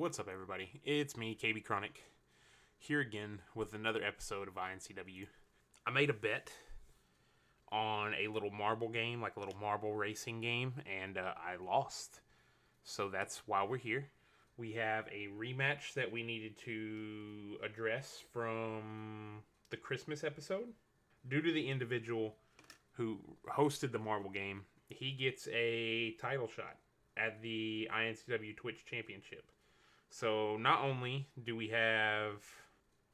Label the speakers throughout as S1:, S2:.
S1: What's up, everybody? It's me, KB Chronic, here again with another episode of iNCW. I made a bet on a little marble game, like a little marble racing game, and I lost. So that's why we're here. We have a rematch that we needed to address from the Christmas episode. Due to the individual who hosted the marble game, he gets a title shot at the iNCW Twitch Championship. So not only do we have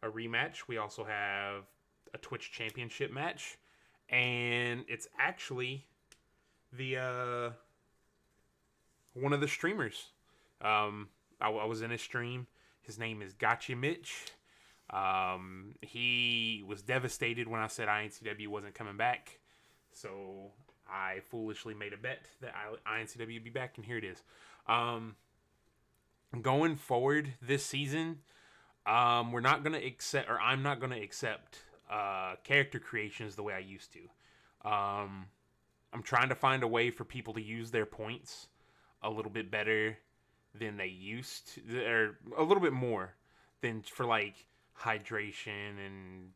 S1: a rematch, we also have a Twitch Championship match, and it's actually the one of the streamers. I was in his stream. His name is GotchaMitch. He was devastated when I said iNCW wasn't coming back, so I foolishly made a bet that iNCW would be back, and here it is. Going forward this season, we're not going to accept, or I'm not going to accept character creations the way I used to. I'm trying to find a way for people to use their points a little bit better than they used to, or a little bit more than for like hydration and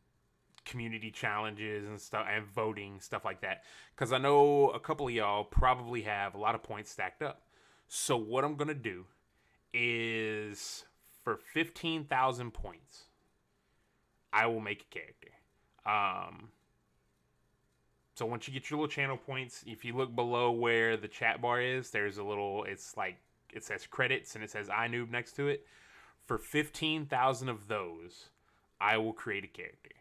S1: community challenges and stuff, and voting, stuff like that. Because I know a couple of y'all probably have a lot of points stacked up. So what I'm going to do is, for 15,000 points, I will make a character. So once you get your little channel points, if you look below where the chat bar is, there's a little, it's like, it says credits and it says iNoob next to it. For 15,000 of those, I will create a character.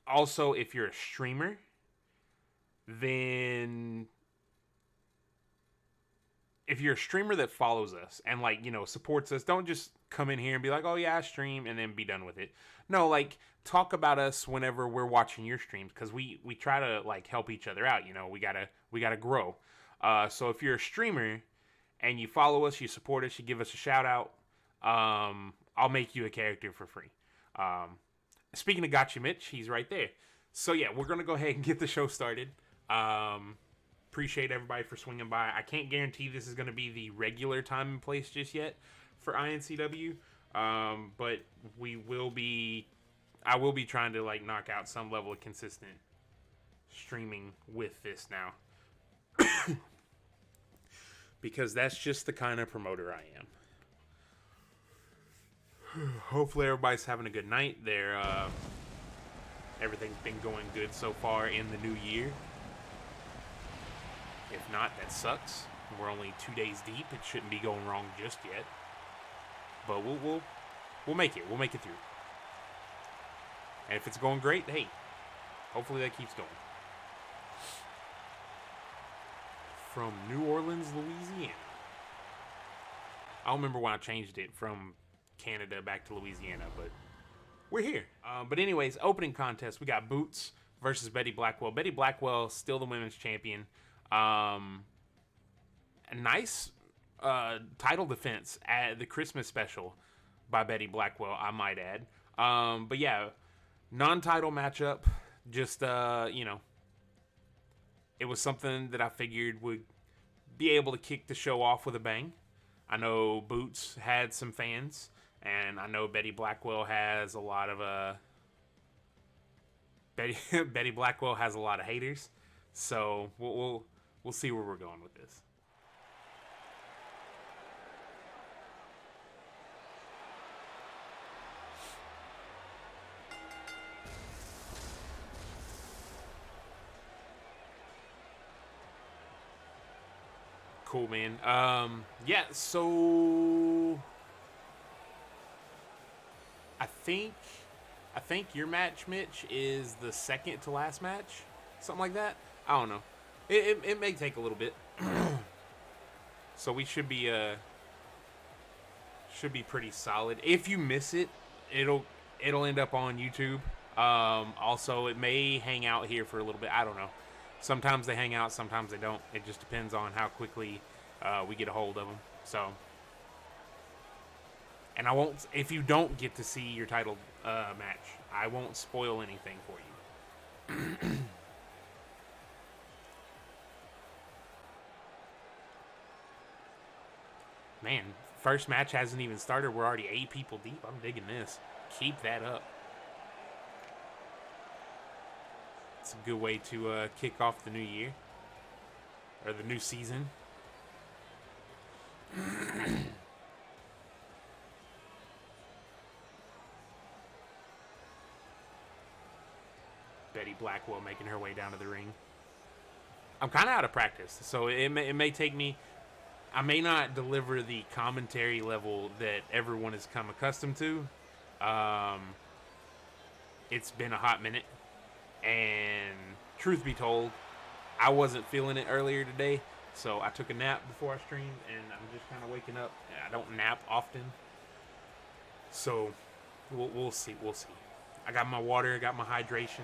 S1: Also, if you're a streamer, then if you're a streamer that follows us and, like, you know, supports us, don't just come in here and be like, oh yeah, I stream, and then be done with it. No, like, talk about us whenever we're watching your streams, because we try to, like, help each other out. You know, we gotta grow. So if you're a streamer and you follow us, you support us, you give us a shout out, I'll make you a character for free. Speaking of GotchaMitch, he's right there. So yeah, we're gonna go ahead and get the show started. Appreciate everybody for swinging by. I can't guarantee this is going to be the regular time and place just yet for iNCW, but I will be trying to, like, knock out some level of consistent streaming with this now, because that's just the kind of promoter I am. Hopefully everybody's having a good night. Everything's been going good so far in the new year. If not, that sucks. We're only 2 days deep. It shouldn't be going wrong just yet. But we'll make it. We'll make it through. And if it's going great, hey, hopefully that keeps going. From New Orleans, Louisiana. I don't remember when I changed it from Canada back to Louisiana, but we're here. But anyways, opening contest, we got Boots versus Betty Blackwell. Betty Blackwell, still the women's champion. A nice title defense at the Christmas special by Betty Blackwell, I might add. But yeah, non-title matchup. Just, you know, it was something that I figured would be able to kick the show off with a bang. I know Boots had some fans, and I know Betty Blackwell has a lot of Betty Blackwell has a lot of haters. So we'll see where we're going with this. Cool, man. Yeah, so I think your match, Mitch, is the second to last match. Something like that. I don't know. It may take a little bit. So we should be pretty solid. If you miss it, it'll end up on YouTube. Also, it may hang out here for a little bit. I don't know. Sometimes they hang out, sometimes they don't. It just depends on how quickly we get a hold of them. So, and I won't. If you don't get to see your title match, I won't spoil anything for you. Man, first match hasn't even started. We're already 8 people deep. I'm digging this. Keep that up. It's a good way to kick off the new year. Or the new season. Betty Blackwell making her way down to the ring. I'm kind of out of practice, so it may take me... I may not deliver the commentary level that everyone has come accustomed to. It's been a hot minute. And truth be told, I wasn't feeling it earlier today. So I took a nap before I streamed, and I'm just kind of waking up. I don't nap often. So we'll see. We'll see. I got my water. I got my hydration.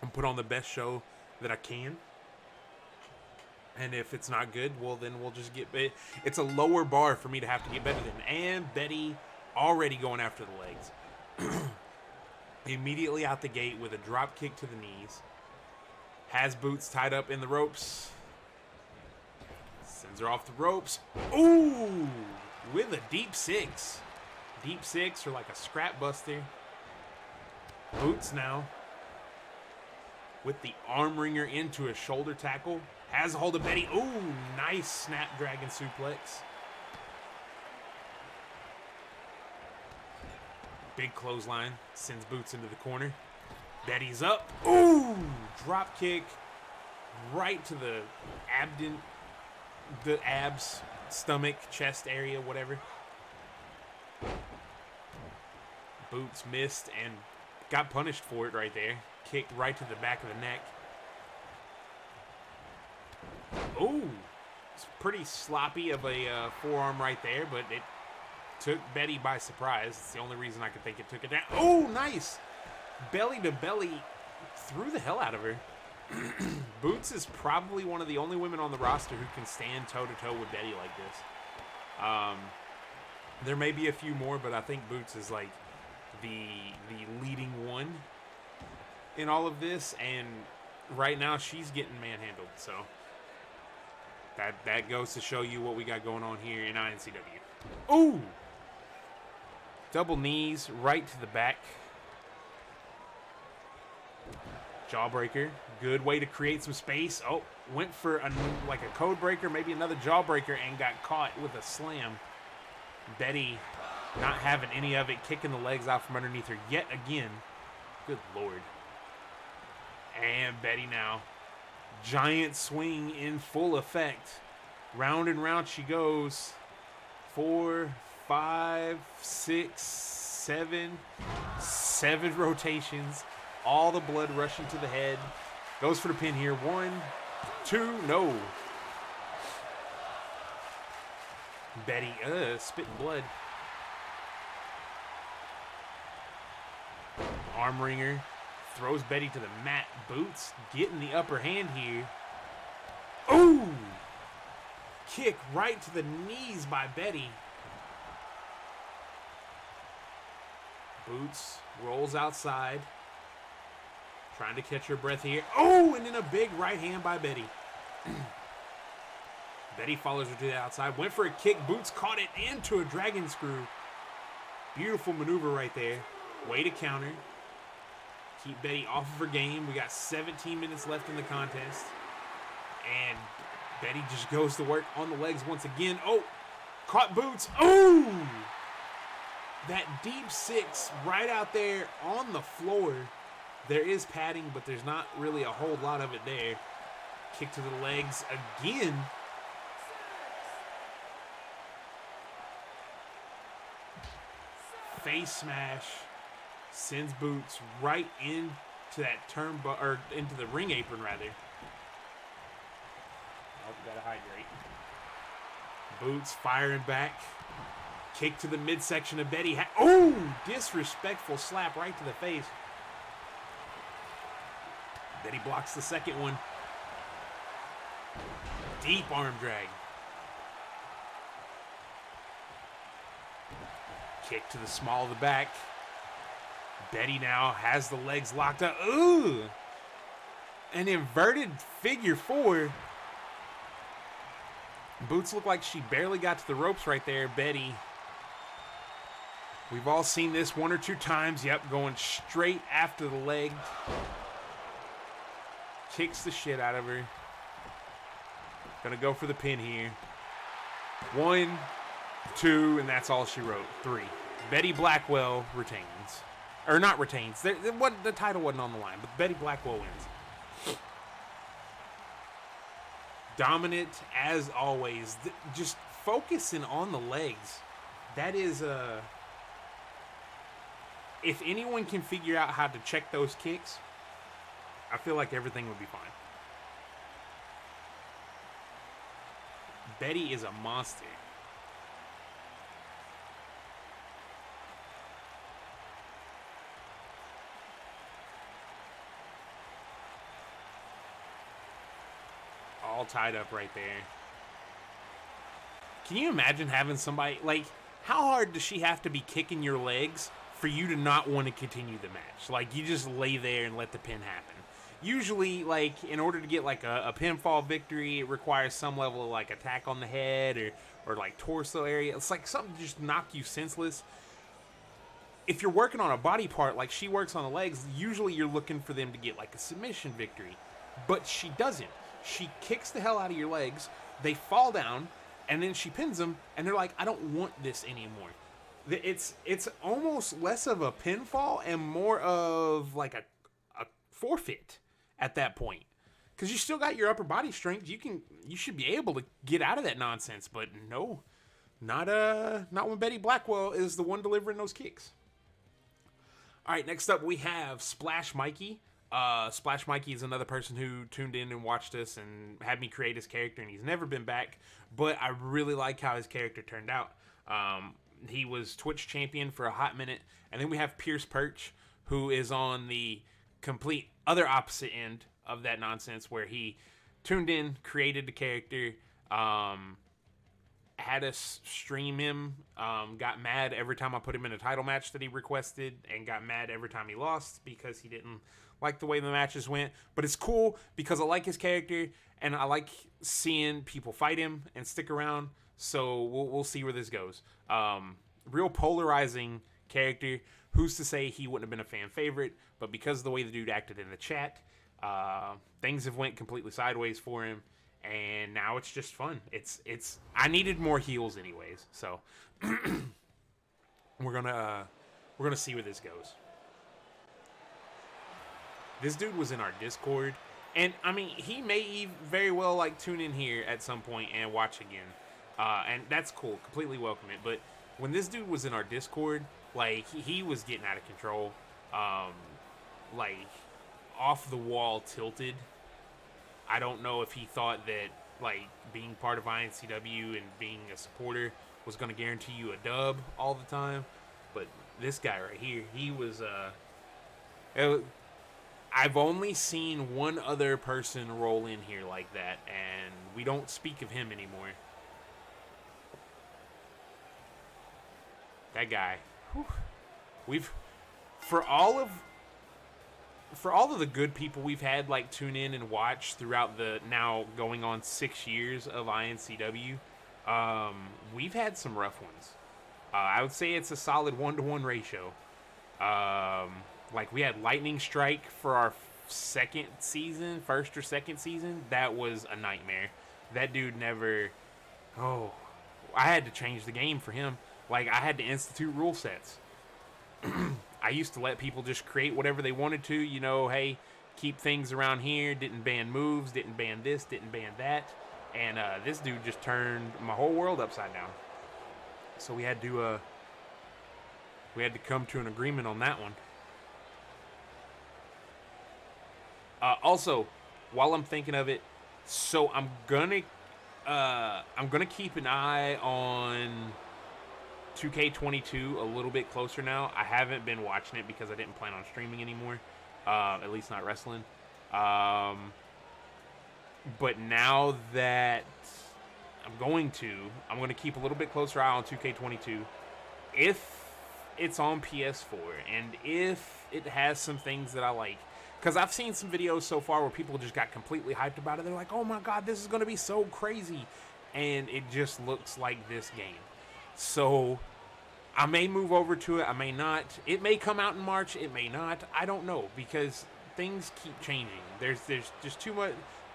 S1: I'm put on the best show that I can. And if it's not good, well, then we'll just get... It's a lower bar for me to have to get better than. And Betty already going after the legs. Immediately out the gate with a drop kick to the knees. Has Boots tied up in the ropes. Sends her off the ropes. Ooh! With a deep 6. Deep 6 or like a scrap buster. Boots now with the arm wringer into a shoulder tackle. Has a hold of Betty. Ooh, nice snapdragon suplex. Big clothesline. Sends Boots into the corner. Betty's up. Ooh, drop kick right to the abs, stomach, chest area, whatever. Boots missed and got punished for it right there. Kicked right to the back of the neck. Ooh, it's pretty sloppy of a forearm right there, but it took Betty by surprise. It's the only reason I could think it took it down. Oh, nice. Belly to belly, threw the hell out of her. Boots is probably one of the only women on the roster who can stand toe-to-toe with Betty like this. There may be a few more, but I think Boots is like the leading one in all of this, and right now she's getting manhandled, so that goes to show you what we got going on here in iNCW. Ooh! Double knees right to the back. Jawbreaker. Good way to create some space. Oh, went for like a code breaker, maybe another jawbreaker, and got caught with a slam. Betty not having any of it, kicking the legs out from underneath her yet again. Good Lord. And Betty now. Giant swing in full effect. Round and round she goes. 4, 5, 6, 7. 7 rotations. All the blood rushing to the head. Goes for the pin here. 1, 2, no. Betty, spitting blood. Arm wringer. Throws Betty to the mat. Boots getting the upper hand here. Ooh! Kick right to the knees by Betty. Boots rolls outside. Trying to catch her breath here. Oh, and then a big right hand by Betty. Betty follows her to the outside. Went for a kick. Boots caught it into a dragon screw. Beautiful maneuver right there. Way to counter. Keep Betty off of her game. We got 17 minutes left in the contest. And Betty just goes to work on the legs once again. Oh, caught Boots. Oh! That deep 6 right out there on the floor. There is padding, but there's not really a whole lot of it there. Kick to the legs again. Face smash. Sends Boots right into that or into the ring apron, rather. Oh, gotta hydrate. Boots firing back. Kick to the midsection of Betty. Oh, disrespectful slap right to the face. Betty blocks the second one. Deep arm drag. Kick to the small of the back. Betty now has the legs locked up. Ooh! An inverted figure 4. Boots look like she barely got to the ropes right there. Betty. We've all seen this 1 or 2 times. Yep, going straight after the leg. Kicks the shit out of her. Gonna go for the pin here. 1, 2, and that's all she wrote. 3. Betty Blackwell retains. Or not retains. The title wasn't on the line, but Betty Blackwell wins. Dominant as always. Just focusing on the legs. That is if anyone can figure out how to check those kicks, I feel like everything would be fine. Betty is a monster. All tied up right there. Can you imagine having somebody, like, how hard does she have to be kicking your legs for you to not want to continue the match? Like, you just lay there and let the pin happen. Usually, like, in order to get, like, a pinfall victory, it requires some level of, like, attack on the head or like, torso area. It's like something to just knock you senseless. If you're working on a body part, like she works on the legs, usually you're looking for them to get, like, a submission victory. But she doesn't. She kicks the hell out of your legs, they fall down, and then she pins them, and they're like, I don't want this anymore. It's almost less of a pinfall and more of, like, a forfeit at that point, because you still got your upper body strength. You should be able to get out of that nonsense, but no, not when Betty Blackwell is the one delivering those kicks. All right, next up we have Splash Mikey. Splash Mikey is another person who tuned in and watched us and had me create his character, and he's never been back, but I really like how his character turned out. He was Twitch champion for a hot minute, and then we have Pierce Perch, who is on the complete other opposite end of that nonsense, where he tuned in, created the character, had us stream him, got mad every time I put him in a title match that he requested, and got mad every time he lost because he didn't like the way the matches went. But it's cool because I like his character, and I like seeing people fight him and stick around, so we'll see where this goes. Real polarizing character. Who's to say he wouldn't have been a fan favorite? But because of the way the dude acted in the chat, things have went completely sideways for him, and now it's just fun. It's I needed more heels anyways, so we're gonna see where this goes. This dude was in our Discord, and I mean, he may very well like tune in here at some point and watch again, and that's cool. Completely welcome it. But when this dude was in our Discord, like, he was getting out of control, like, off the wall tilted. I don't know if he thought that, like, being part of iNCW and being a supporter was going to guarantee you a dub all the time. But this guy right here, he was, I've only seen one other person roll in here like that, and we don't speak of him anymore. That guy. Whew. For all of the good people we've had, like, tune in and watch throughout the now going on 6 years of iNCW, we've had some rough ones. I would say it's a solid 1-to-1 ratio. Like, we had Lightning Strike for our first or second season. That was a nightmare. That dude never... Oh, I had to change the game for him. Like, I had to institute rule sets. I used to let people just create whatever they wanted to, you know, hey, keep things around here, didn't ban moves, didn't ban this, didn't ban that, and this dude just turned my whole world upside down. So we had to come to an agreement on that one. Also, while I'm thinking of it, so I'm gonna keep an eye on 2K22 a little bit closer now. I haven't been watching it because I didn't plan on streaming anymore, at least not wrestling. But now that I'm going to keep a little bit closer eye on 2K22. If it's on PS4 and if it has some things that I like, Because I've seen some videos so far where people just got completely hyped about it. They're like, oh my god, this is going to be so crazy. And it just looks like this game. So I may move over to it. I may not. It may come out in March. It may not. I don't know, because things keep changing. There's just too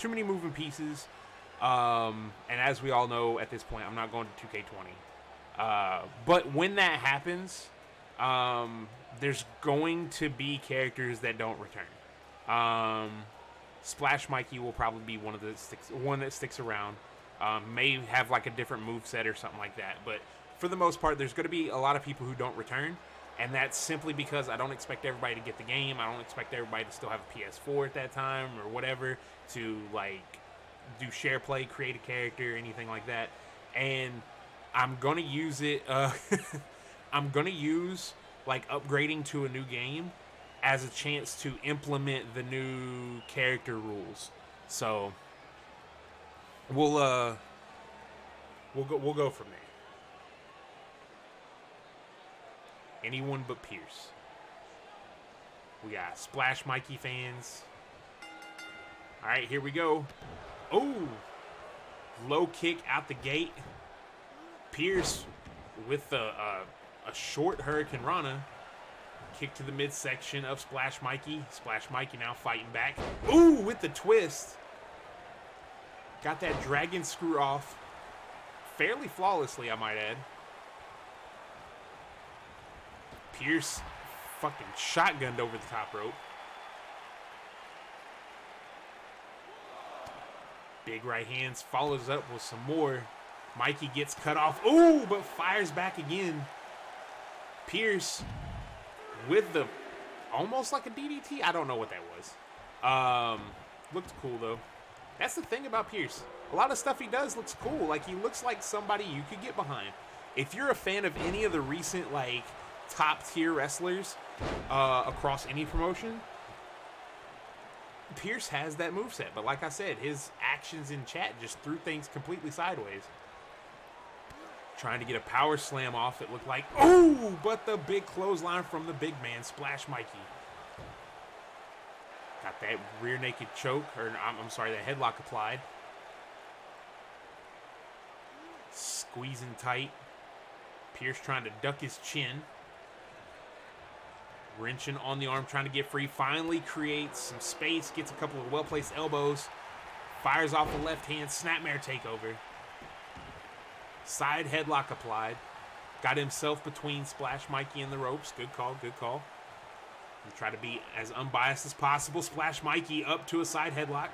S1: many moving pieces. And as we all know at this point, I'm not going to 2K20. But when that happens, there's going to be characters that don't return. Splash Mikey will probably be one that sticks around. May have like a different moveset or something like that. But for the most part, there's going to be a lot of people who don't return. And that's simply because I don't expect everybody to get the game. I don't expect everybody to still have a PS4 at that time or whatever to like do share play, create a character, anything like that. And I'm going to use it. I'm going to use like upgrading to a new game as a chance to implement the new character rules. So we'll go from there. Anyone but Pierce. We got Splash Mikey fans. All right, here we go. Oh, low kick out the gate. Pierce with a short Hurricane Rana. Kick to the midsection of Splash Mikey. Splash Mikey now fighting back. Ooh, with the twist. Got that dragon screw off fairly flawlessly, I might add. Pierce fucking shotgunned over the top rope. Big right hands, follows up with some more. Mikey gets cut off. Ooh, but fires back again. Pierce with the almost like a DDT. I don't know what that was. Looked cool though. That's the thing about Pierce. A lot of stuff he does looks cool. Like, he looks like somebody you could get behind. If you're a fan of any of the recent like top tier wrestlers across any promotion, Pierce has that moveset. But like I said, his actions in chat just threw things completely sideways. Trying to get a power slam off, it looked like. Oh, but the big clothesline from the big man, Splash Mikey. Got that rear naked choke, or I'm sorry, that headlock applied. Squeezing tight. Pierce trying to duck his chin. Wrenching on the arm, trying to get free. Finally creates some space, gets a couple of well-placed elbows. Fires off the left hand, snapmare takeover. Side headlock applied. Got himself between Splash Mikey and the ropes. Good call, good call. And try to be as unbiased as possible. Splash Mikey up to a side headlock.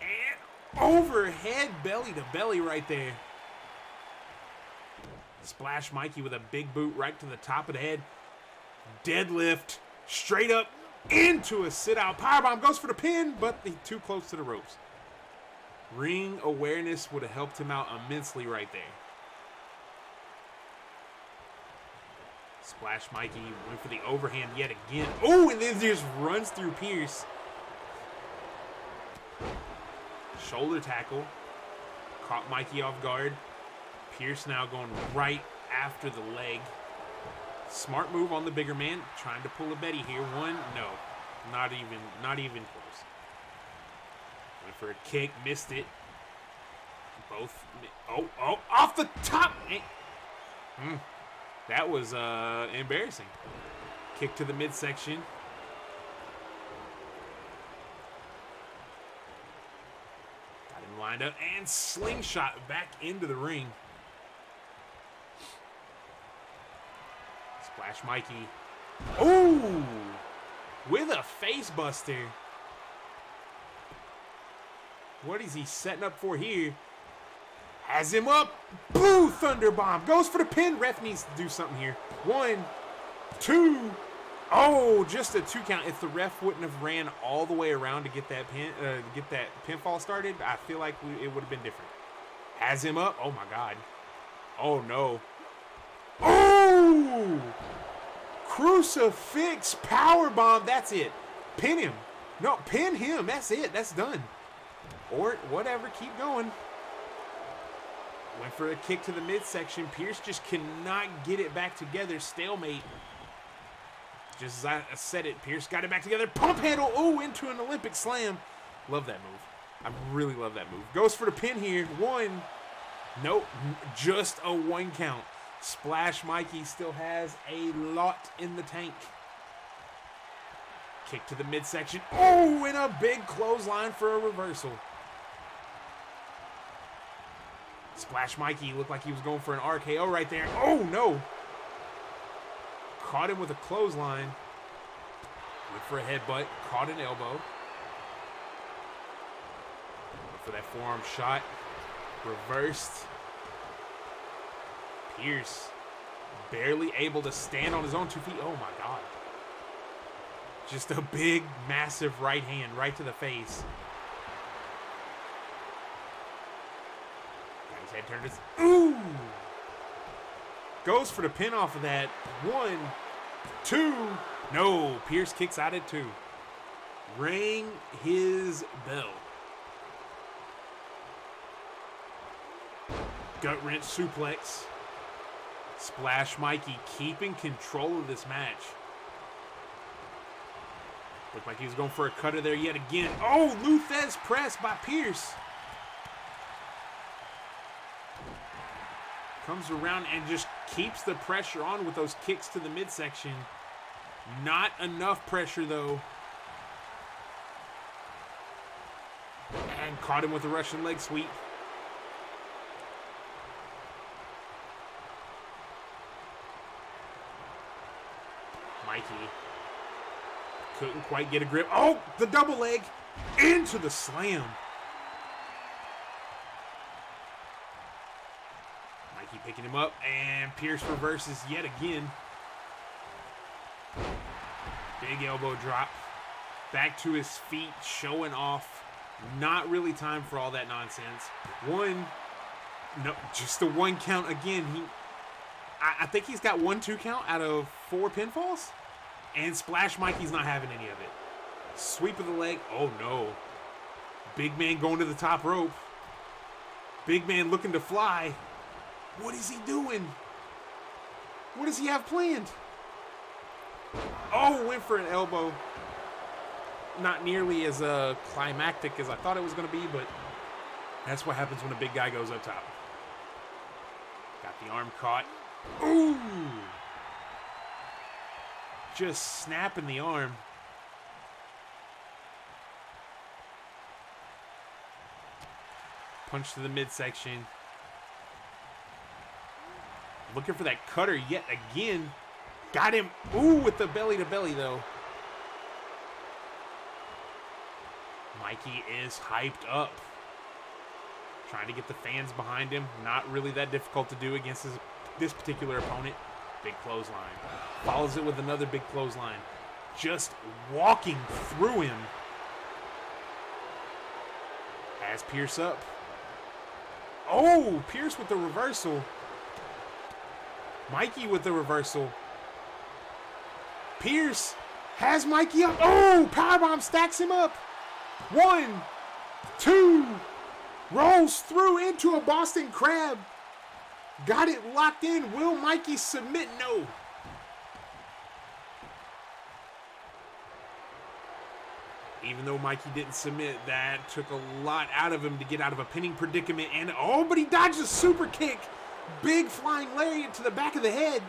S1: And overhead belly to belly right there. Splash Mikey with a big boot right to the top of the head. Deadlift straight up into a sit-out powerbomb. Goes for the pin, but too close to the ropes. Ring awareness would have helped him out immensely right there. Splash Mikey went for the overhand yet again. Oh, and then just runs through Pierce. Shoulder tackle. Caught Mikey off guard. Pierce now going right after the leg. Smart move on the bigger man. Trying to pull a Betty here. One, no. Not even close. Went for a kick, missed it. Both. Oh, off the top. That was embarrassing. Kick to the midsection. Got him lined up and slingshot back into the ring. Splash Mikey. Oh, with a face buster. What is he setting up for here? Has him up. Boo, Thunder Bomb. Goes for the pin. Ref needs to do something here. 1, 2. Oh, just a 2 count. If the ref wouldn't have ran all the way around to get that pinfall started, I feel like it would have been different. Has him up. Oh my God. Oh no. Oh! Crucifix powerbomb. That's it. Pin him. No, pin him. That's it. That's done. Or whatever. Keep going. Went for a kick to the midsection. Pierce just cannot get it back together. Stalemate. Just as I said it, Pierce got it back together. Pump handle. Oh, into an Olympic slam. Love that move. I really love that move. Goes for the pin here. 1. Nope. Just a 1 count. Splash Mikey still has a lot in the tank. Kick to the midsection. Oh, and a big clothesline for a reversal. Splash Mikey looked like he was going for an RKO right there. Oh, no. Caught him with a clothesline. Went for a headbutt. Caught an elbow. Went for that forearm shot. Reversed. Pierce barely able to stand on his own 2 feet. Oh, my God. Just a big, massive right hand right to the face. Got his head turned. Ooh! Goes for the pin off of that. 1, 2. No, Pierce kicks out at 2. Rang his bell. Gut wrench suplex. Splash Mikey keeping control of this match. Looked like he was going for a cutter there yet again. Oh, Luthez press by Pierce. Comes around and just keeps the pressure on with those kicks to the midsection. Not enough pressure, though. And caught him with a Russian leg sweep. Mikey couldn't quite get a grip. Oh, the double leg into the slam. Mikey picking him up, and Pierce reverses yet again. Big elbow drop. Back to his feet, showing off. Not really time for all that nonsense. 1, no, just the 1 count again. I think he's got 1-2 count out of 4 pinfalls. And Splash Mikey's not having any of it. Sweep of the leg. Oh, no. Big man going to the top rope. Big man looking to fly. What is he doing? What does he have planned? Oh, went for an elbow. Not nearly as climactic as I thought it was going to be, but that's what happens when a big guy goes up top. Got the arm caught. Ooh! Just snapping the arm. Punch to the midsection. Looking for that cutter yet again. Got him. Ooh, with the belly to belly, though. Mikey is hyped up. Trying to get the fans behind him. Not really that difficult to do against this particular opponent. Big clothesline. Follows it with another big clothesline. Just walking through him. Has Pierce up. Oh, Pierce with the reversal. Mikey with the reversal. Pierce has Mikey up. Oh, powerbomb stacks him up. 1, 2. Rolls through into a Boston Crab. Got it locked in. Will Mikey submit? No. Even though Mikey didn't submit, that took a lot out of him to get out of a pinning predicament. And oh, but he dodged a super kick. Big flying lariat to the back of the head.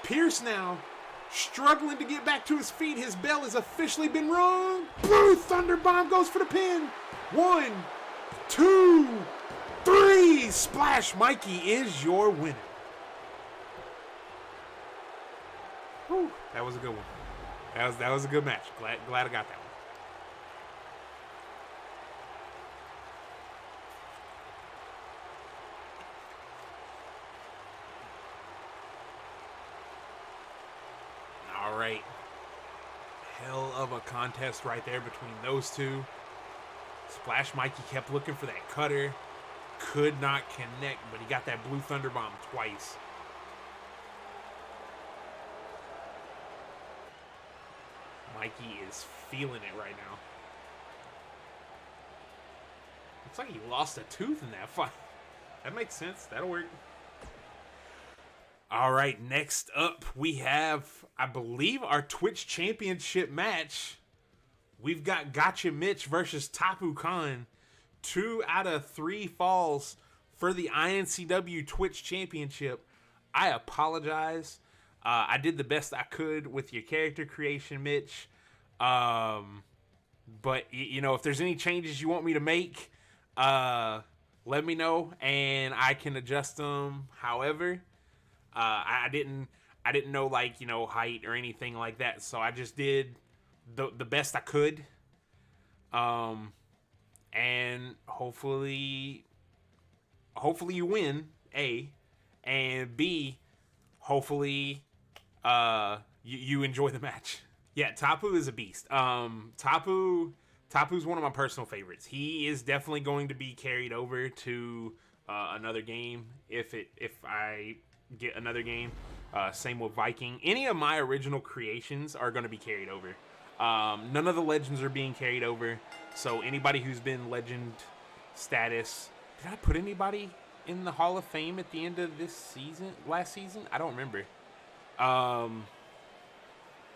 S1: Pierce now struggling to get back to his feet. His bell has officially been rung. Blue Thunder Bomb goes for the pin. 1, 2, 3. Splash Mikey is your winner. Whew, that was a good one. That was a good match. Glad I got that one. All right. Hell of a contest right there between those two. Splash Mikey kept looking for that cutter. Could not connect, but he got that Blue Thunder Bomb twice. Mikey is feeling it right now. Looks like he lost a tooth in that fight. That makes sense. That'll work. All right, next up we have, I believe, our Twitch Championship match. We've got GotchaMitch versus Tapu. 2 out of 3 falls for the iNCW Twitch Championship. I apologize. I did the best I could with your character creation, Mitch. But, you know, if there's any changes you want me to make, let me know, and I can adjust them however. I didn't know, like, you know, height or anything like that, so I just did the best I could. And hopefully you win, A, and B, hopefully you enjoy the match. Yeah, Tapu is a beast. Tapu's one of my personal favorites. He is definitely going to be carried over to another game if I get another game. Same with Viking. Any of my original creations are going to be carried over. None of the legends are being carried over. So anybody who's been legend status, did I put anybody in the Hall of Fame at the end of this season? Last season? I don't remember. I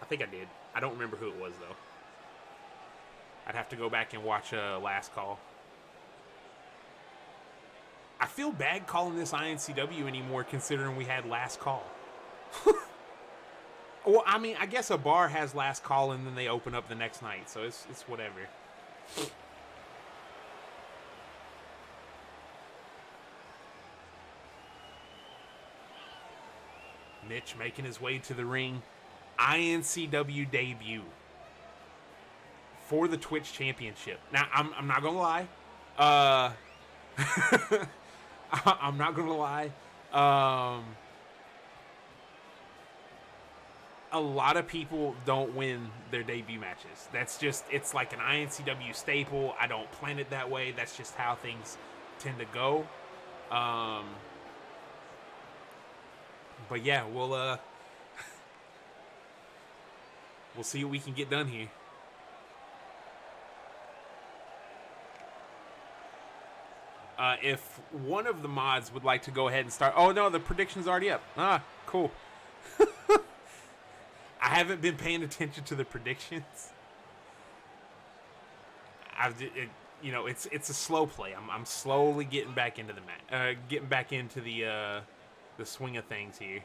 S1: think I did. I don't remember who it was though. I'd have to go back and watch Last Call. I feel bad calling this iNCW anymore considering we had Last Call. Well, I mean, I guess a bar has Last Call and then they open up the next night, so it's whatever. Mitch making his way to the ring. iNCW debut for the Twitch Championship. Now, I'm not gonna lie. I'm not gonna lie. A lot of people don't win their debut matches. That's just, it's like an iNCW staple. I don't plan it that way. That's just how things tend to go. But yeah, we'll see what we can get done here. If one of the mods would like to go ahead and start... Oh, no, the prediction's already up. Ah, cool. I haven't been paying attention to the predictions. It's a slow play. I'm slowly getting back into the getting back into the swing of things here.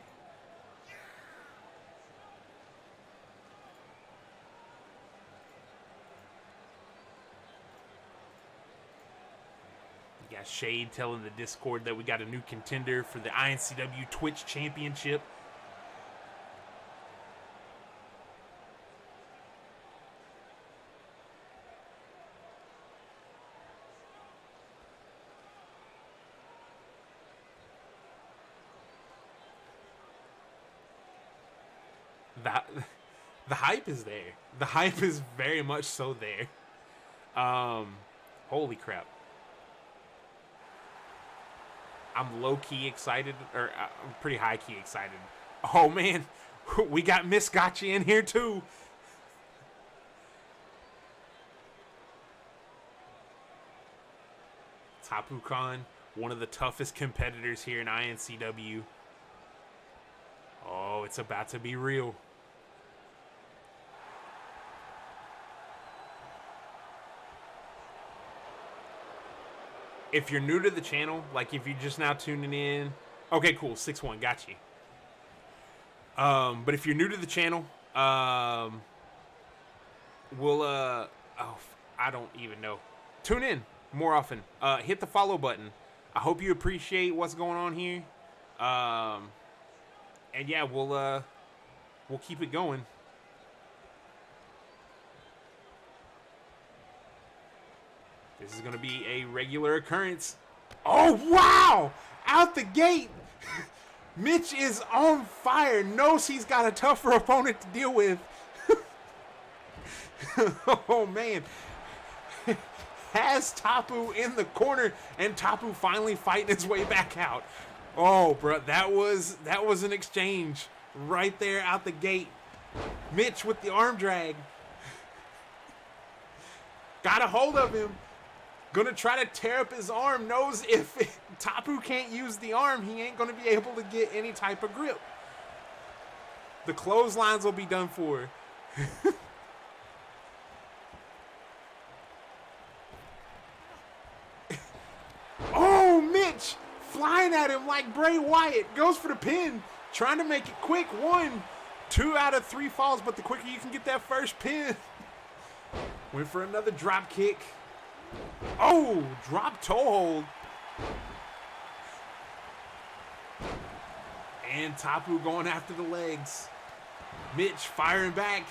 S1: You got Shade telling the Discord that we got a new contender for the iNCW Twitch Championship. The hype is there. The hype is very much so there. Holy crap. I'm low-key excited, or I'm pretty high-key excited. Oh, man. We got Miss Gotcha in here, too. Tapu, one of the toughest competitors here in iNCW. Oh, it's about to be real. If you're new to the channel, like if you're just now tuning in, okay, cool, 6-1, got you. But if you're new to the channel, we'll, I don't even know. Tune in more often. Hit the follow button. I hope you appreciate what's going on here. And yeah, we'll keep it going. This is going to be a regular occurrence. Oh, wow! Out the gate! Mitch is on fire. Knows he's got a tougher opponent to deal with. Oh, man. Has Tapu in the corner, and Tapu finally fighting his way back out. Oh, bro, that was an exchange right there out the gate. Mitch with the arm drag. Got a hold of him. Gonna try to tear up his arm. Knows if Tapu can't use the arm, he ain't gonna be able to get any type of grip. The clotheslines will be done for. Oh, Mitch flying at him like Bray Wyatt. Goes for the pin. Trying to make it quick. 1, 2 out of 3 falls, but the quicker you can get that first pin. Went for another drop kick. Oh, drop toe hold. And Tapu going after the legs. Mitch firing back.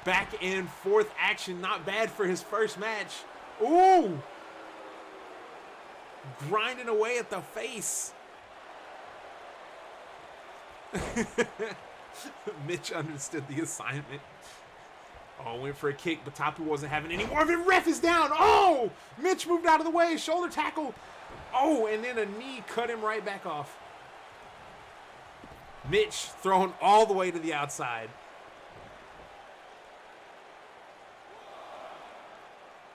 S1: Back and forth action. Not bad for his first match. Ooh. Grinding away at the face. Mitch understood the assignment. Oh, went for a kick, but Tapu wasn't having any more of it. Ref is down. Oh, Mitch moved out of the way. Shoulder tackle. Oh, and then a knee cut him right back off. Mitch thrown all the way to the outside.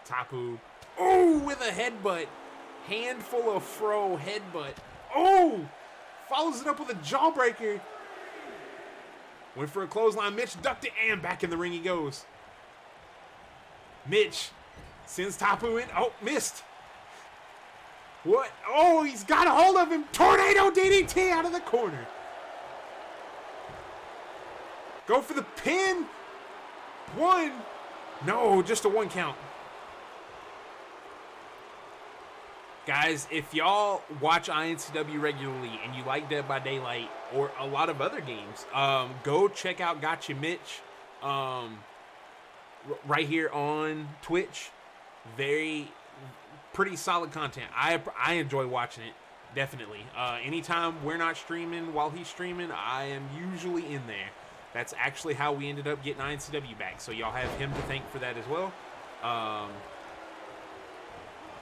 S1: Tapu. Oh, with a headbutt. Handful of fro headbutt. Oh, follows it up with a jawbreaker. Went for a clothesline. Mitch ducked it, and back in the ring he goes. Mitch sends Tapu in. Oh, missed. What? Oh, he's got a hold of him. Tornado DDT out of the corner. Go for the pin. 1. No, just a 1 count. Guys, if y'all watch iNCW regularly and you like Dead by Daylight or a lot of other games, go check out GotchaMitch right here on Twitch. Pretty solid content. I enjoy watching it, definitely. Anytime we're not streaming while he's streaming, I am usually in there. That's actually how we ended up getting iNCW back, so y'all have him to thank for that as well.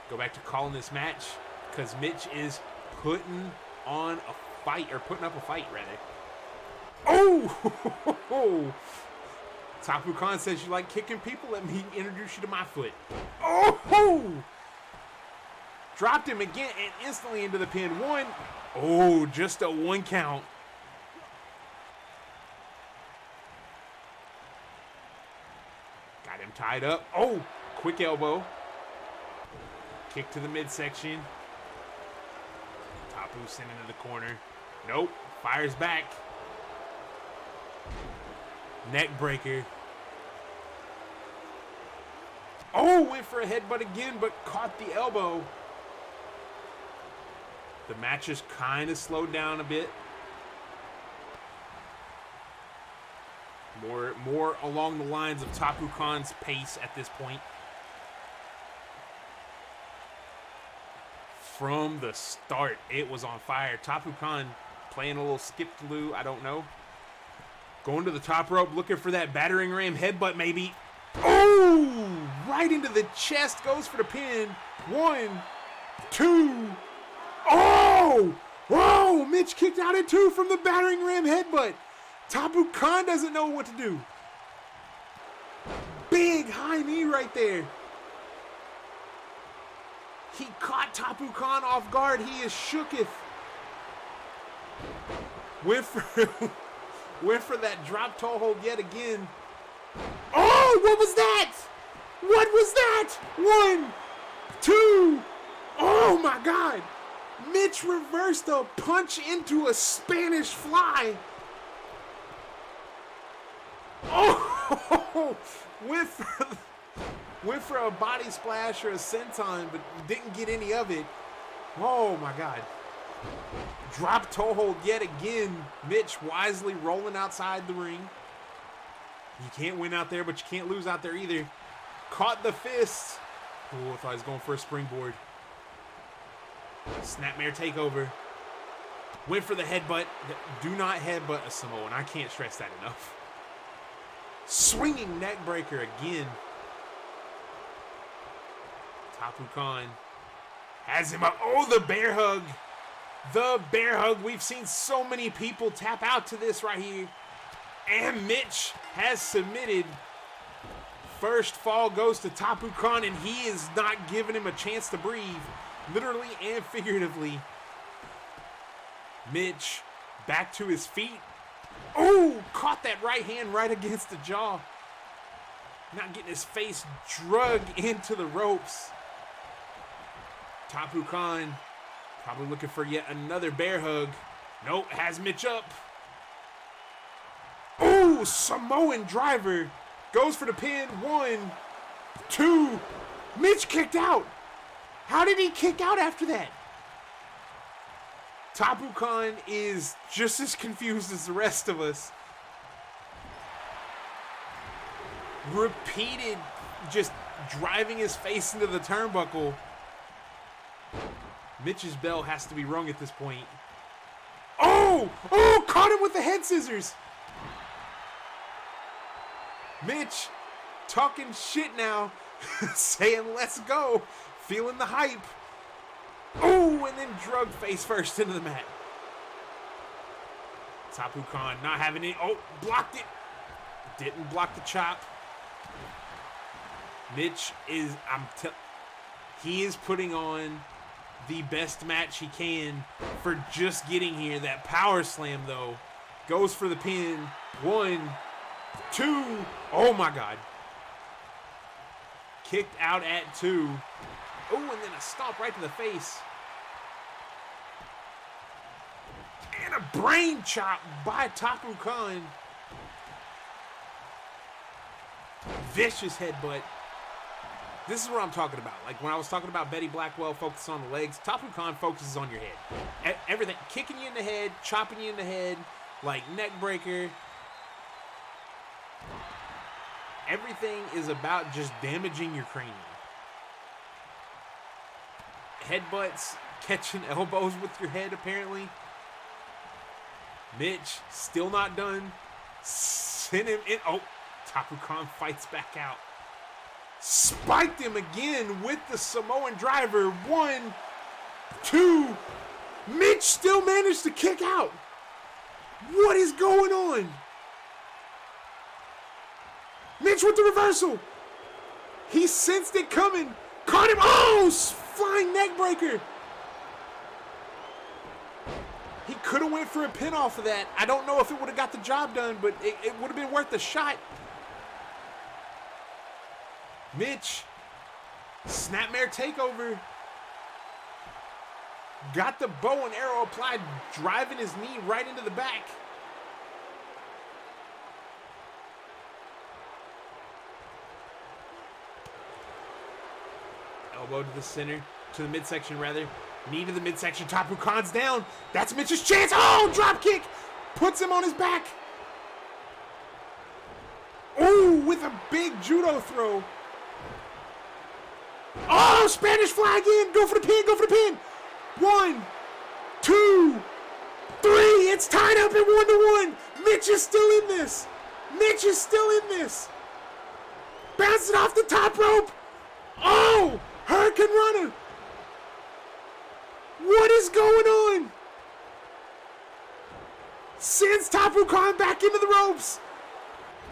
S1: Go back to calling this match because Mitch is putting on a fight, or putting up a fight, rather. Oh! Tapu Khan says you like kicking people. Let me introduce you to my foot. Oh! Dropped him again and instantly into the pin. 1. Oh, just a 1 count. Got him tied up. Oh, quick elbow. Kick to the midsection. Tapu sent into the corner. Nope. Fires back. Neck breaker. Oh, went for a headbutt again, but caught the elbow. The match is kind of slowed down a bit. More along the lines of Tapu Khan's pace at this point. From the start, it was on fire. Tapu Khan playing a little skip-to-loo, I don't know. Going to the top rope, looking for that battering ram headbutt, maybe. Oh! Right into the chest, goes for the pin. 1, 2. Oh! Whoa! Mitch kicked out at 2 from the battering ram headbutt. Tapu Khan doesn't know what to do. Big high knee right there. He caught Tapu Khan off guard. He is shooketh. Went for that drop toe hold yet again. Oh, what was that? What was that? 1, 2. Oh my God. Mitch reversed a punch into a Spanish fly. Oh, went for a body splash or a senton, but didn't get any of it. Oh my God. Drop toe hold yet again. Mitch wisely rolling outside the ring. You can't win out there, but you can't lose out there either. Caught the fist. Oh, I thought he was going for a springboard. Snapmare takeover. Went for the headbutt. Do not headbutt a Samoan. I can't stress that enough. Swinging neck breaker again. Tapu Khan has him up. Oh, the bear hug. The bear hug. We've seen so many people tap out to this right here. And Mitch has submitted First fall goes to Tapu Khan, and he is not giving him a chance to breathe, literally and figuratively. Mitch back to his feet. Oh, caught that right hand right against the jaw. Not getting his face drug into the ropes. Tapu Khan probably looking for yet another bear hug. Nope, has Mitch up. Oh, Samoan driver. Goes for the pin. 1, 2. Mitch kicked out. How did he kick out after that? Tapu Khan is just as confused as the rest of us. Repeated, just driving his face into the turnbuckle. Mitch's bell has to be rung at this point. Oh! Oh! Caught him with the head scissors! Mitch talking shit now. Saying let's go. Feeling the hype. Oh! And then drug face first into the mat. Tapu Khan not having it. Oh! Blocked it. Didn't block the chop. Mitch is, he is putting on the best match he can for just getting here. That power slam, though, goes for the pin. 1, 2. Oh, my God. Kicked out at 2. Oh, and then a stomp right to the face. And a brain chop by Tapu Khan. Vicious headbutt. This is what I'm talking about. Like when I was talking about Betty Blackwell focus on the legs, Tapu Khan focuses on your head. Everything. Kicking you in the head, chopping you in the head, like neck breaker. Everything is about just damaging your cranium. Headbutts, catching elbows with your head apparently. Mitch, still not done. Send him in. Oh, Tapu Khan fights back out. Spiked him again with the Samoan driver. 1, 2. Mitch still managed to kick out. What is going on? Mitch with the reversal. He sensed it coming. Caught him. Oh, flying neck breaker. He could have went for a pin off of that. I don't know if it would have got the job done, but it would have been worth the shot. Mitch, snapmare takeover. Got the bow and arrow applied, driving his knee right into the back. Elbow to the center, to the midsection rather. Knee to the midsection, Tapu Khan's down. That's Mitch's chance. Oh, drop kick. Puts him on his back. Oh, with a big judo throw. Oh, Spanish fly again. Go for the pin, go for the pin. 1, 2, 3. It's tied up at 1-1. Mitch is still in this. Mitch is still in this. Bounce it off the top rope. Oh, Hurricane Runner. What is going on? Sends Tapu Khan back into the ropes.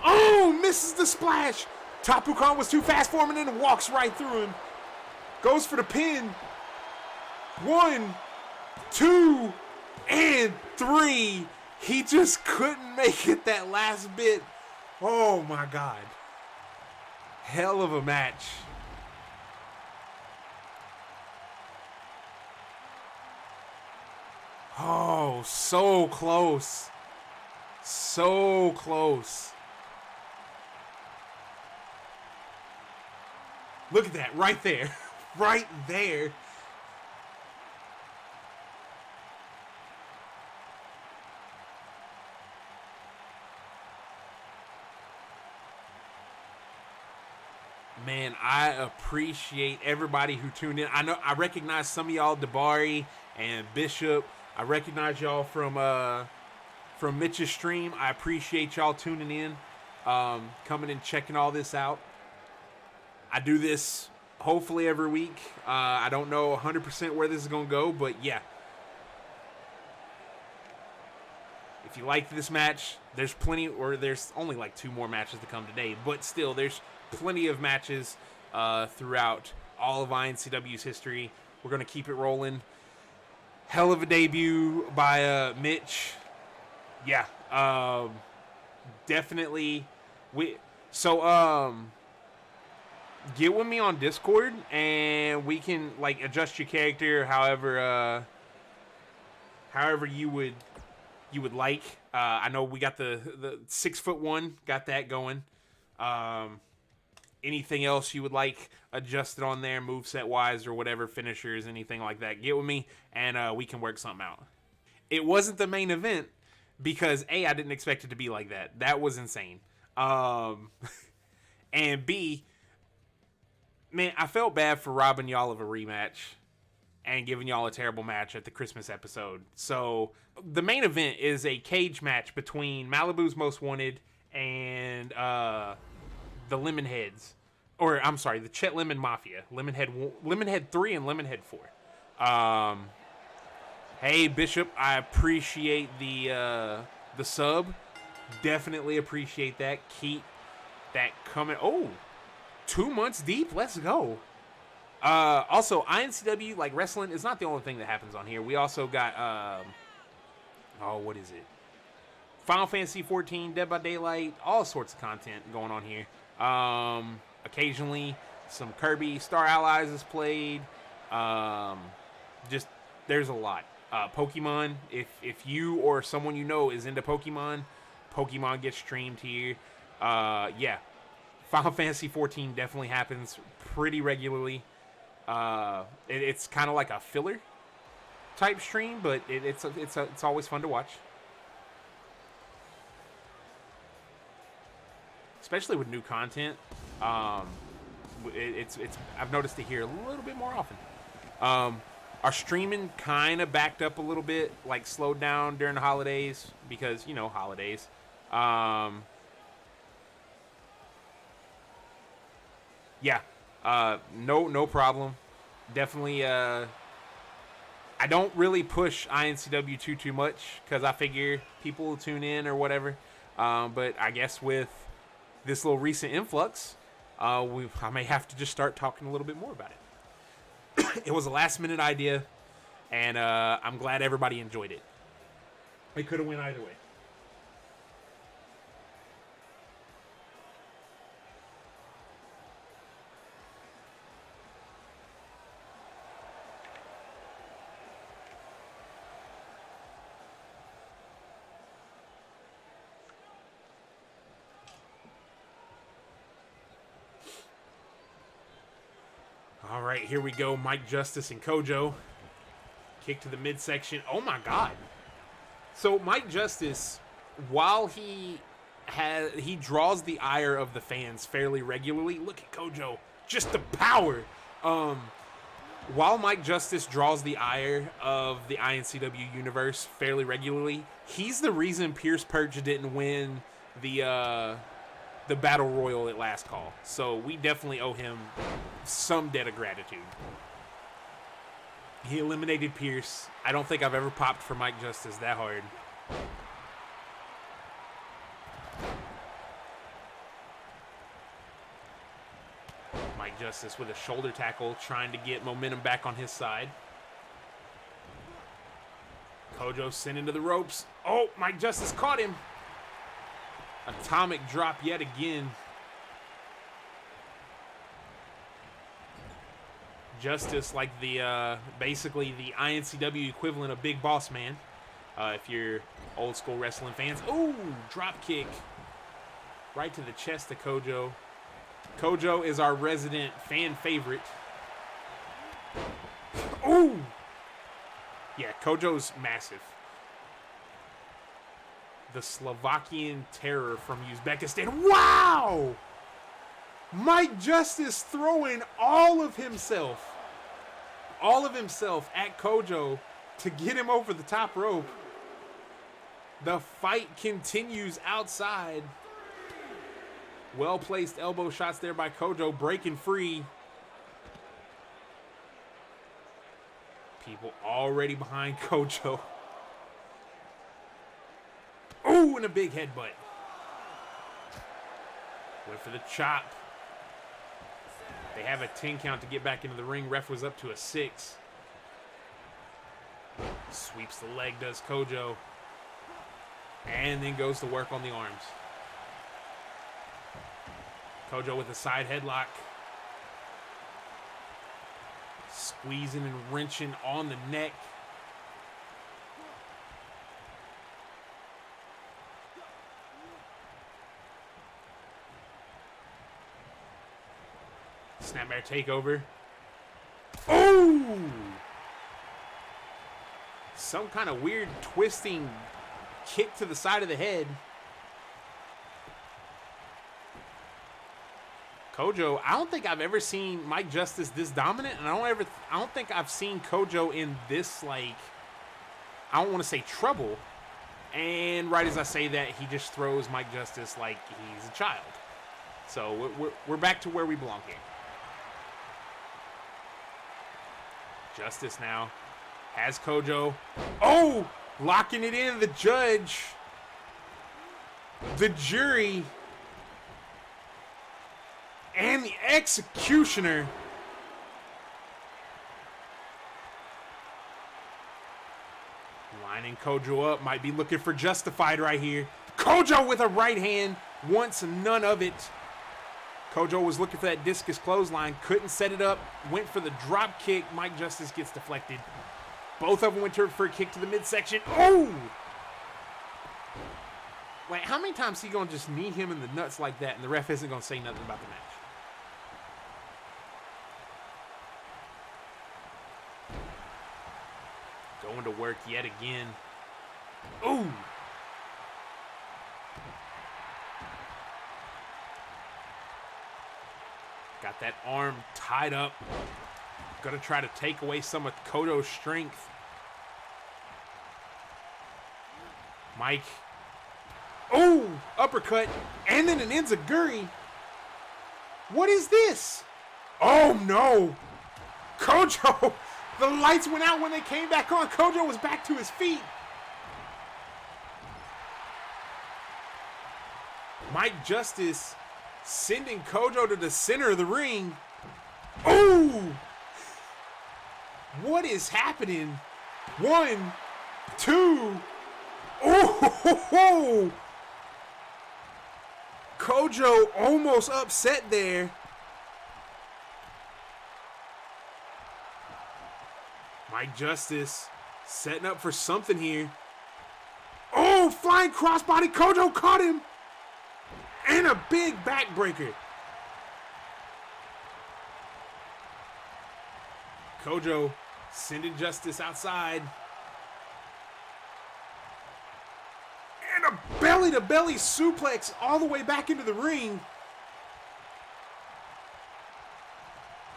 S1: Oh, misses the splash. Tapu Khan was too fast for him and then walks right through him. Goes for the pin. 1, 2, and 3. He just couldn't make it that last bit. Oh my God. Hell of a match. Oh, so close. So close. Look at that right there. Right there. Man, I appreciate everybody who tuned in. I recognize some of y'all, Dabari and Bishop. I recognize y'all from Mitch's stream. I appreciate y'all tuning in, coming and checking all this out. I do this hopefully every week. I don't know 100% where this is going to go, but yeah. If you like this match, there's only like 2 more matches to come today, but still, there's plenty of matches throughout all of iNCW's history. We're going to keep it rolling. Hell of a debut by Mitch. Yeah, definitely. Get with me on Discord, and we can like adjust your character however you would like. I know we got the 6'1", got that going. Anything else you would like adjusted on there, moveset wise or whatever, finishers, anything like that, get with me, and we can work something out. It wasn't the main event because A, I didn't expect it to be like that. That was insane. And B, man, I felt bad for robbing y'all of a rematch and giving y'all a terrible match at the Christmas episode. So the main event is a cage match between Malibu's Most Wanted and the Lemonheads. Or, I'm sorry, the Chet Lemon Mafia. Lemonhead 3 and Lemonhead 4. Hey, Bishop, I appreciate the sub. Definitely appreciate that. Keep that coming. Oh, 2 months deep. Let's go. Also, iNCW, like wrestling, is not the only thing that happens on here. We also got, what is it? Final Fantasy 14, Dead by Daylight, all sorts of content going on here. Occasionally, some Kirby Star Allies is played. Just, there's a lot. Pokemon, if you or someone you know is into Pokemon gets streamed here. Yeah. Final Fantasy 14 definitely happens pretty regularly. It's kind of like a filler type stream, but it's always fun to watch. Especially with new content. I've noticed it here a little bit more often. Our streaming kind of backed up a little bit, like slowed down during the holidays because, holidays. Yeah, no problem. Definitely, I don't really push iNCW too much because I figure people will tune in or whatever. But I guess with this little recent influx, I may have to just start talking a little bit more about it. It was a last-minute idea, and I'm glad everybody enjoyed it. It could have went either way. All right, here we go. Mike Justice and Kojo. Kick to the midsection. Oh, my God. So Mike Justice, while he draws the ire of the fans fairly regularly. Look at Kojo. Just the power. While Mike Justice draws the ire of the iNCW universe fairly regularly, he's the reason Pierce Perch didn't win the Battle Royal at Last Call. So we definitely owe him some debt of gratitude. He eliminated Pierce. I don't think I've ever popped for Mike Justice that hard. Mike Justice with a shoulder tackle, trying to get momentum back on his side. Kojo sent into the ropes. Oh, Mike Justice caught him. Atomic drop yet again. Justice, like the basically the iNCW equivalent of Big Boss Man. If you're old school wrestling fans. Ooh, drop kick. Right to the chest of Kojo. Kojo is our resident fan favorite. Ooh! Yeah, Kojo's massive. The Slovakian Terror from Uzbekistan. Wow! Mike Justice throwing all of himself at Kojo to get him over the top rope. The fight continues outside. Well-placed elbow shots there by Kojo, breaking free. People already behind Kojo. and a big headbutt. Went for the chop. They have a 10 count to get back into the ring. Ref was up to a 6. Sweeps the leg, does Kojo. And then goes to work on the arms. Kojo with a side headlock. Squeezing and wrenching on the neck. Snapmare takeover. Oh! Some kind of weird twisting kick to the side of the head. Kojo, I don't think I've ever seen Mike Justice this dominant, and I don't think I've seen Kojo in this, like, I don't want to say trouble. And right as I say that, he just throws Mike Justice like he's a child. So we're back to where we belong here. Justice now has Kojo. Oh! Locking it in, the judge. The jury. And the executioner. Lining Kojo up. Might be looking for Justified right here. Kojo with a right hand. Wants none of it. Kojo was looking for that discus clothesline. Couldn't set it up. Went for the drop kick. Mike Justice gets deflected. Both of them went for a kick to the midsection. Oh! Wait, how many times is he going to just knee him in the nuts like that and the ref isn't going to say nothing about the match? Going to work yet again. Ooh! Got that arm tied up. Gonna try to take away some of Kojo's strength. Mike. Oh! Uppercut. And then an enziguri. What is this? Oh no! Kojo! The lights went out when they came back on. Kojo was back to his feet. Mike Justice sending Kojo to the center of the ring. Oh! What is happening? 1, 2. Oh! Kojo almost upset there. Mike Justice setting up for something here. Oh, flying crossbody. Kojo caught him. And a big backbreaker. Kojo sending Justice outside. And a belly-to-belly suplex all the way back into the ring.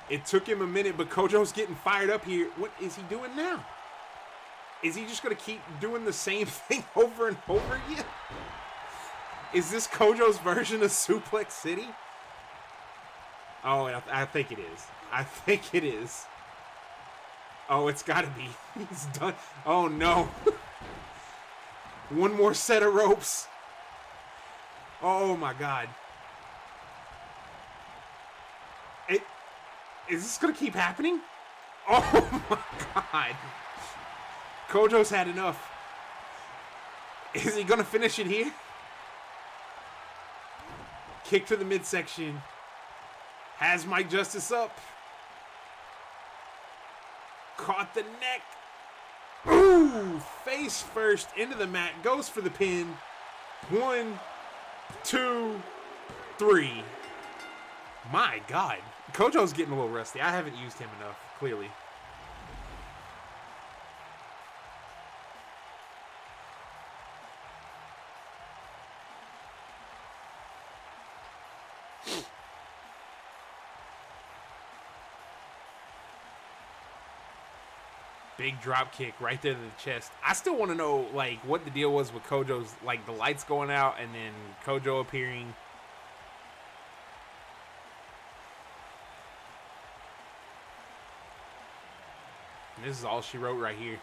S1: It took him a minute, but Kojo's getting fired up here. What is he doing now? Is he just going to keep doing the same thing over and over again? Is this Kojo's version of Suplex City? Oh, I think it is. I think it is. Oh, it's got to be. He's done. Oh, no. One more set of ropes. Oh, my God. Is this going to keep happening? Oh, my God. Kojo's had enough. Is he going to finish it here? Kick to the midsection. Has Mike Justice up. Caught the neck. Ooh! Face first into the mat. Goes for the pin. 1, 2, 3. My God. Kojo's getting a little rusty. I haven't used him enough, clearly. Big drop kick right there to the chest. I still want to know, like, what the deal was with Kojo's, like, the lights going out and then Kojo appearing. And this is all she wrote right here.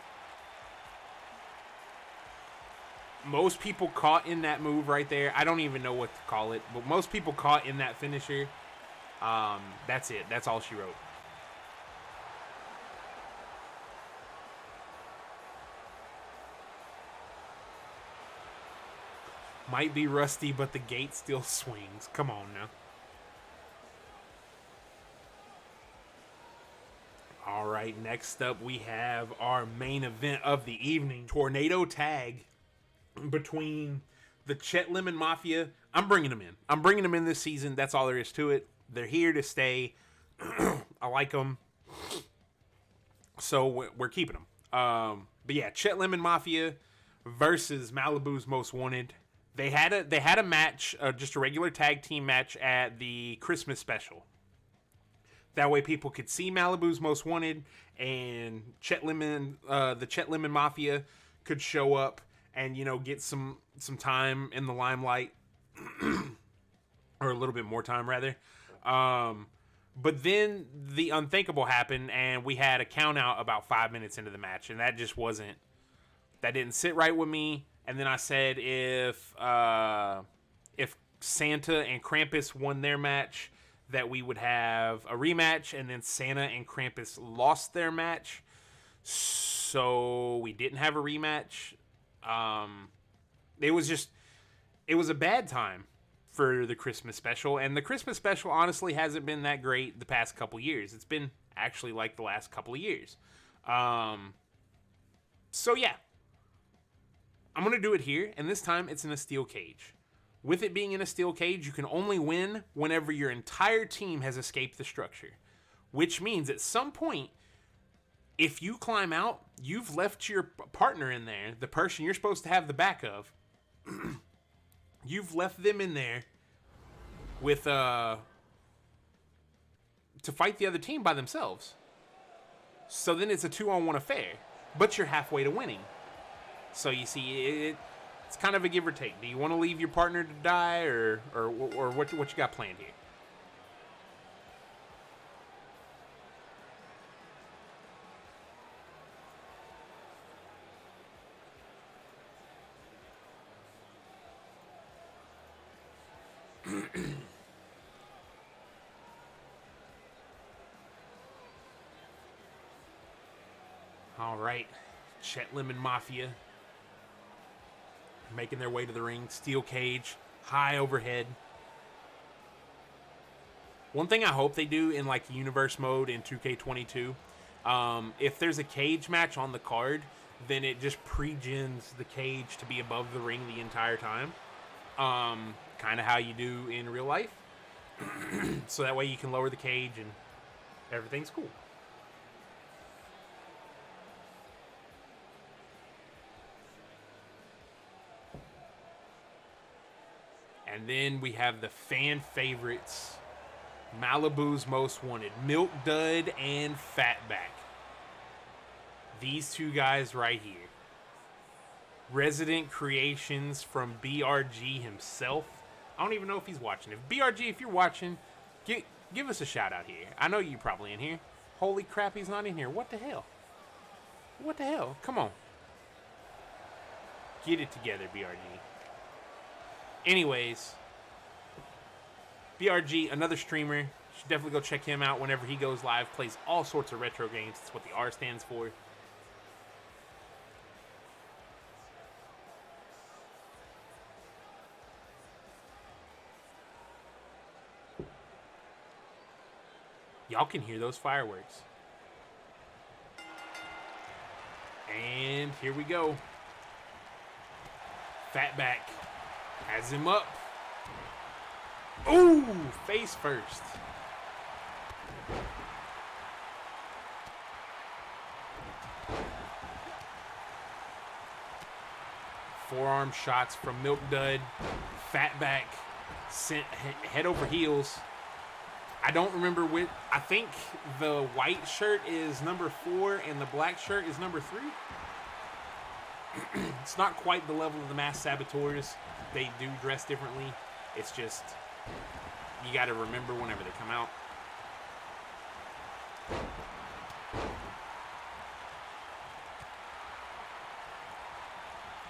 S1: most people caught in that move right there. I don't even know what to call it, but most people caught in that finisher. That's it. That's all she wrote. Might be rusty, but the gate still swings. Come on now. All right, next up we have our main event of the evening. Tornado tag between the Chet Lemon Mafia. I'm bringing them in. I'm bringing them in this season. That's all there is to it. They're here to stay. I like them. So we're keeping them. But yeah, Chet Lemon Mafia versus Malibu's Most Wanted. They had a match, just a regular tag team match at the Christmas special. That way people could see Malibu's Most Wanted and Chet Lemon, the Chet Lemon Mafia could show up and, you know, get some time in the limelight. Or a little bit more time, rather. But then the unthinkable happened, and we had a count out about 5 minutes into the match, and that just wasn't... That didn't sit right with me. And then I said if Santa and Krampus won their match, that we would have a rematch, and then Santa and Krampus lost their match. So we didn't have a rematch. It was a bad time for the Christmas special, and the Christmas special honestly hasn't been that great the past couple years. It's been actually like the last couple of years. So yeah. I'm going to do it here, and this time it's in a steel cage. With it being in a steel cage, you can only win whenever your entire team has escaped the structure. Which means at some point, if you climb out, you've left your partner in there, the person you're supposed to have the back of. You've left them in there with to fight the other team by themselves. So then it's a 2-on-1 affair, but you're halfway to winning. So you see, it's kind of a give or take. Do you want to leave your partner to die, or what you got planned here? All right, Chet Lemon Mafia making their way to the ring. Steel cage, high overhead. One thing I hope they do in like universe mode in 2K22, if there's a cage match on the card, then it just pre-gens the cage to be above the ring the entire time. Kind of how you do in real life. So that way you can lower the cage and everything's cool. And then we have the fan favorites, Malibu's Most Wanted, Milk Dud and Fatback. These two guys right here. Resident creations from BRG himself. I don't even know if he's watching. If BRG, if you're watching, give us a shout out here. I know you're probably in here. Holy crap, he's not in here. What the hell? What the hell? Come on. Get it together, BRG. Anyways, BRG, another streamer. You should definitely go check him out whenever he goes live. Plays all sorts of retro games. That's what the R stands for. Y'all can hear those fireworks. And here we go. Fatback has him up. Ooh, face first. Forearm shots from Milk Dud. Fatback sent head over heels. I don't remember which. I think the white shirt is number 4 and the black shirt is number 3. It's not quite the level of the Masked Saboteurs. They do dress differently. It's just, you got to remember whenever they come out.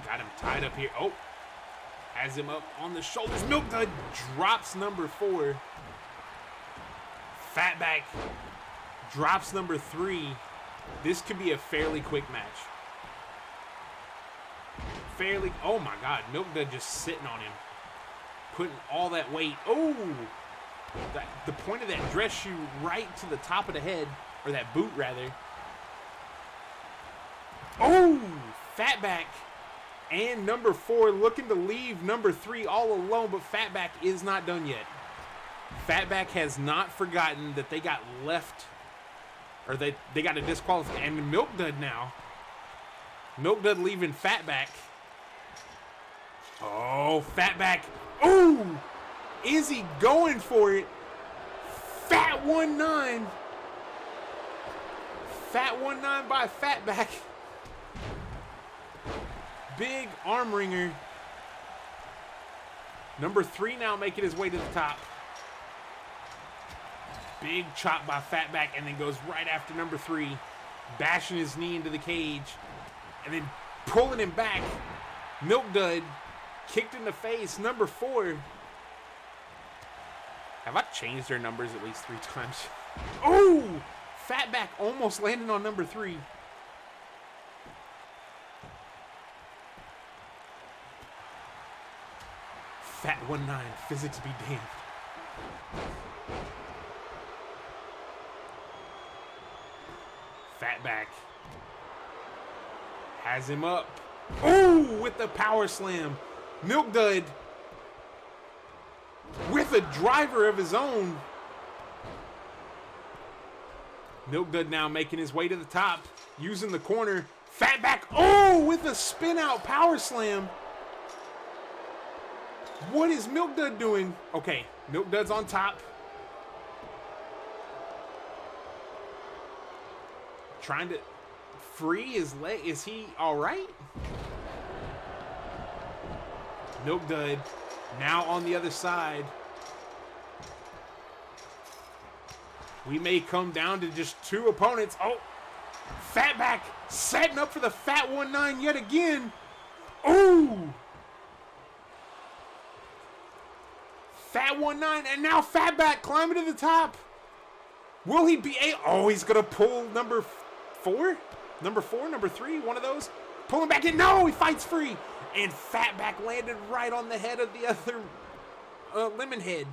S1: Got him tied up here. Oh, has him up on the shoulders. Milk Dud drops number 4. Fatback drops number 3. This could be a fairly quick match. Oh my God, Milk Dud just sitting on him. Putting all that weight. Oh, the point of that dress shoe right to the top of the head, or that boot rather. Oh, Fatback and number 4 looking to leave number 3 all alone, but Fatback is not done yet. Fatback has not forgotten that they got left, or they got a disqualification. And Milk Dud now. Milk Dud leaving Fatback. Oh, Fatback. Oh, is he going for it? Fat 1-9. Fat 1-9 by Fatback. Big arm wringer. Number 3 now making his way to the top. Big chop by Fatback, and then goes right after number 3, bashing his knee into the cage, and then pulling him back. Milk Dud kicked in the face. Number 4. Have I changed their numbers at least 3 times? Oh! Fatback almost landing on number 3. Fat 1-9, physics be damned. Fatback has him up. Oh, with the power slam. Milk Dud with a driver of his own. Milk Dud now making his way to the top, using the corner. Fatback, oh, with a spin out power slam. What is Milk Dud doing? Okay, Milk Dud's on top. Trying to free his leg. Is he all right? Milk Dud now on the other side. We may come down to just 2 opponents. Oh, Fatback setting up for the Fat 1-9 yet again. Oh, Fat 1-9, and now Fatback climbing to the top. Will he be oh, he's gonna pull number 4? Number 4, number 3, one of those. Pull him back in. No, he fights free. And Fatback landed right on the head of the other lemon head.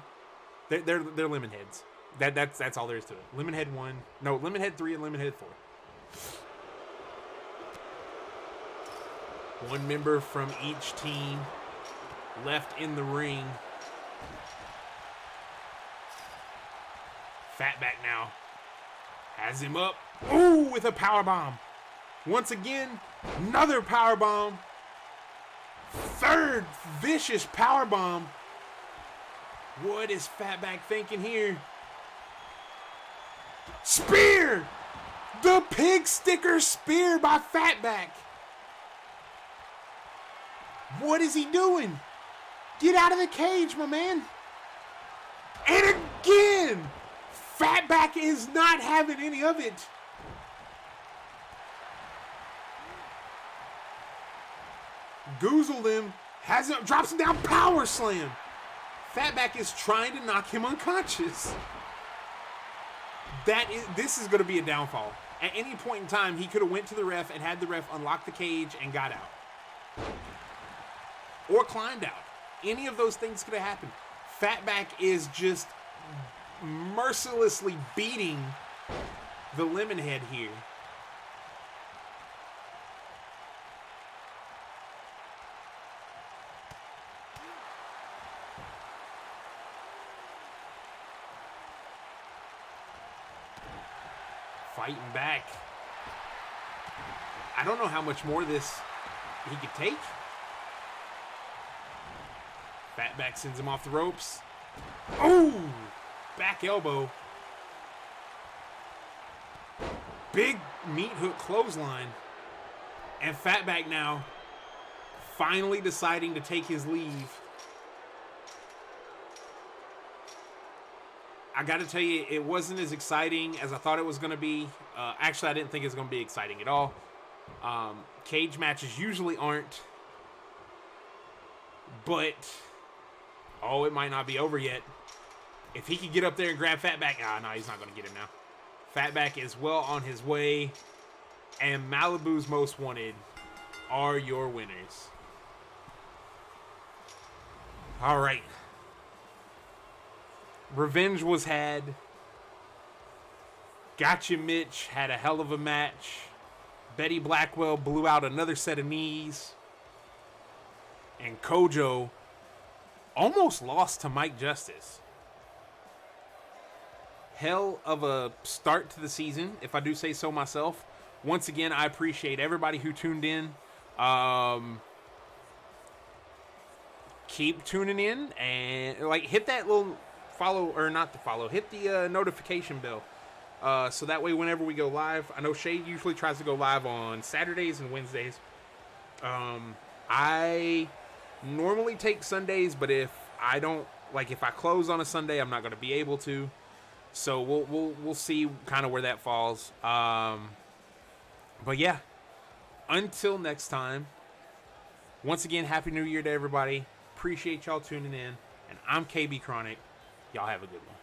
S1: They're lemon heads. That's all there is to it. Lemon head 1. No, lemon head 3 and lemon head 4. One member from each team left in the ring. Fatback now has him up. Ooh, with a power bomb. Once again, another power bomb. 3rd vicious power bomb. What is Fatback thinking here? Spear! The pig sticker spear by Fatback. What is he doing? Get out of the cage, my man. And again, Fatback is not having any of it. Goozled him, has him, drops him down, power slam. Fatback is trying to knock him unconscious. This is going to be a downfall. At any point in time, he could have went to the ref and had the ref unlock the cage and got out. Or climbed out. Any of those things could have happened. Fatback is just mercilessly beating the lemon head here. Fighting back. I don't know how much more of this he could take. Fatback sends him off the ropes. Oh! Back elbow. Big meat hook clothesline. And Fatback now finally deciding to take his leave. I got to tell you, it wasn't as exciting as I thought it was going to be. Actually, I didn't think it was going to be exciting at all. Cage matches usually aren't. But, oh, it might not be over yet. If he could get up there and grab Fatback, no, he's not going to get him now. Fatback is well on his way. And Malibu's Most Wanted are your winners. All right. Revenge was had. GotchaMitch had a hell of a match. Betty Blackwell blew out another set of knees. And Kojo almost lost to Mike Justice. Hell of a start to the season, if I do say so myself. Once again, I appreciate everybody who tuned in. Keep tuning in and hit that little follow, or not the follow, hit the notification bell. So that way whenever we go live, I know Shay usually tries to go live on Saturdays and Wednesdays. I normally take Sundays, but if I don't, if I close on a Sunday, I'm not going to be able to. So we'll see kind of where that falls. But yeah, until next time, once again, Happy New Year to everybody. Appreciate y'all tuning in. And I'm KB Chronic. Y'all have a good one.